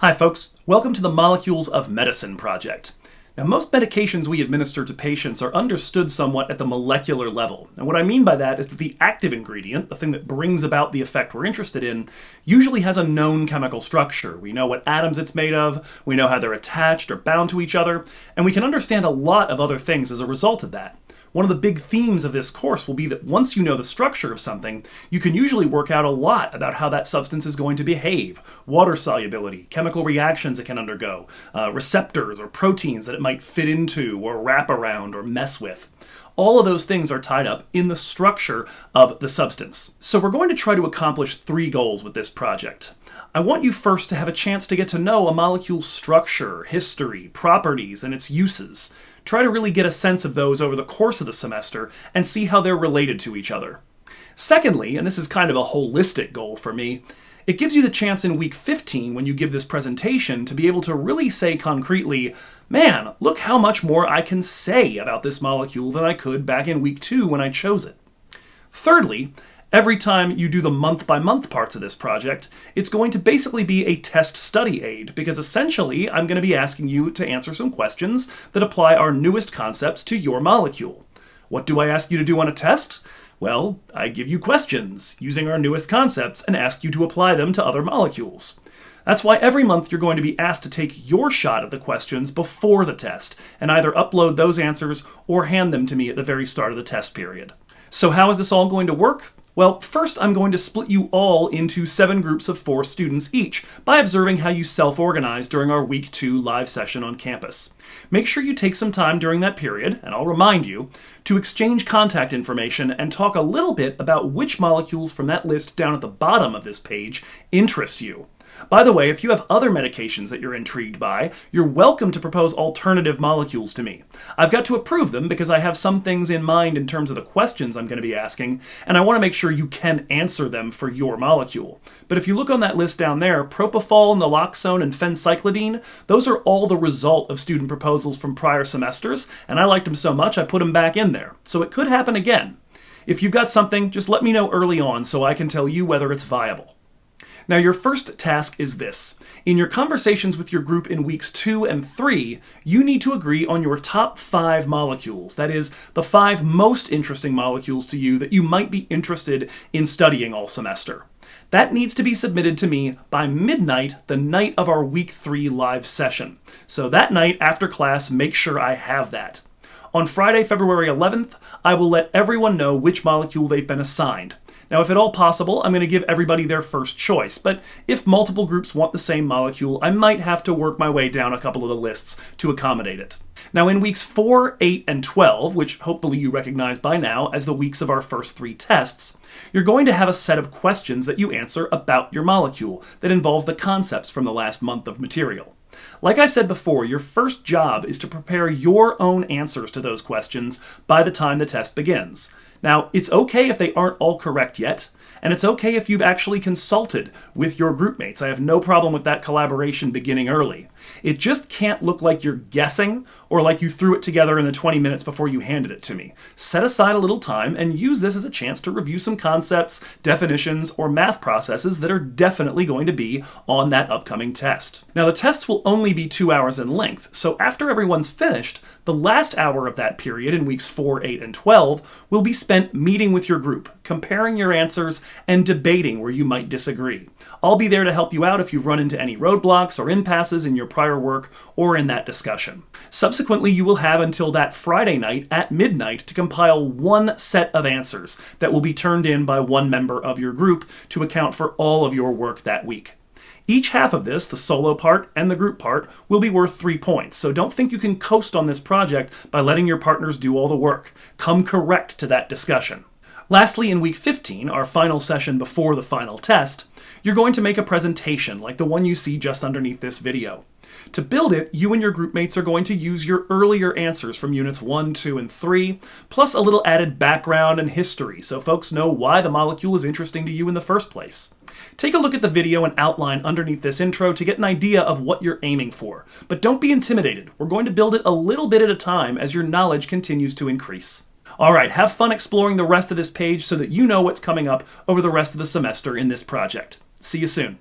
Hi folks, welcome to the Molecules of Medicine project. Now most medications we administer to patients are understood somewhat at the molecular level. And what I mean by that is that the active ingredient, the thing that brings about the effect we're interested in, usually has a known chemical structure. We know what atoms it's made of, we know how they're attached or bound to each other, and we can understand a lot of other things as a result of that. One of the big themes of this course will be that once you know the structure of something, you can usually work out a lot about how that substance is going to behave. Water solubility, chemical reactions it can undergo, receptors or proteins that it might fit into or wrap around or mess with. All of those things are tied up in the structure of the substance. So we're going to try to accomplish 3 goals with this project. I want you first to have a chance to get to know a molecule's structure, history, properties, and its uses. Try to really get a sense of those over the course of the semester and see how they're related to each other. Secondly, and this is kind of a holistic goal for me, it gives you the chance in week 15 when you give this presentation to be able to really say concretely, man, look how much more I can say about this molecule than I could back in week 2 when I chose it. Thirdly, every time you do the month-by-month parts of this project, it's going to basically be a test study aid, because essentially I'm going to be asking you to answer some questions that apply our newest concepts to your molecule. What do I ask you to do on a test? Well, I give you questions using our newest concepts and ask you to apply them to other molecules. That's why every month you're going to be asked to take your shot at the questions before the test, and either upload those answers or hand them to me at the very start of the test period. So how is this all going to work? Well, first I'm going to split you all into 7 groups of 4 students each by observing how you self-organize during our week 2 live session on campus. Make sure you take some time during that period, and I'll remind you, to exchange contact information and talk a little bit about which molecules from that list down at the bottom of this page interest you. By the way, if you have other medications that you're intrigued by, you're welcome to propose alternative molecules to me. I've got to approve them because I have some things in mind in terms of the questions I'm going to be asking, and I want to make sure you can answer them for your molecule. But if you look on that list down there, propofol, naloxone, and phencyclidine, those are all the result of student proposals from prior semesters, and I liked them so much I put them back in there. So it could happen again. If you've got something, just let me know early on so I can tell you whether it's viable. Now your first task is this. In your conversations with your group in weeks 2 and 3, you need to agree on your top 5 molecules. That is, the 5 most interesting molecules to you that you might be interested in studying all semester. That needs to be submitted to me by midnight, the night of our week 3 live session. So that night after class, make sure I have that. On Friday, February 11th, I will let everyone know which molecule they've been assigned. Now, if at all possible, I'm going to give everybody their first choice, but if multiple groups want the same molecule, I might have to work my way down a couple of the lists to accommodate it. Now, in weeks 4, 8, and 12, which hopefully you recognize by now as the weeks of our first 3 tests, you're going to have a set of questions that you answer about your molecule that involves the concepts from the last month of material. Like I said before, your first job is to prepare your own answers to those questions by the time the test begins. Now, it's okay if they aren't all correct yet, and it's okay if you've actually consulted with your group mates. I have no problem with that collaboration beginning early. It just can't look like you're guessing or like you threw it together in the 20 minutes before you handed it to me. Set aside a little time and use this as a chance to review some concepts, definitions, or math processes that are definitely going to be on that upcoming test. Now, the tests will only be 2 hours in length, so after everyone's finished, the last hour of that period in weeks 4, 8, and 12 will be spent meeting with your group, comparing your answers, and debating where you might disagree. I'll be there to help you out if you've run into any roadblocks or impasses in your prior work or in that discussion. Subsequently, you will have until that Friday night at midnight to compile 1 set of answers that will be turned in by 1 member of your group to account for all of your work that week. Each half of this, the solo part and the group part, will be worth 3 points, so don't think you can coast on this project by letting your partners do all the work. Come correct to that discussion. Lastly, in week 15, our final session before the final test, you're going to make a presentation like the one you see just underneath this video. To build it, you and your group mates are going to use your earlier answers from units 1, 2, and 3, plus a little added background and history so folks know why the molecule is interesting to you in the first place. Take a look at the video and outline underneath this intro to get an idea of what you're aiming for. But don't be intimidated. We're going to build it a little bit at a time as your knowledge continues to increase. Alright, have fun exploring the rest of this page so that you know what's coming up over the rest of the semester in this project. See you soon.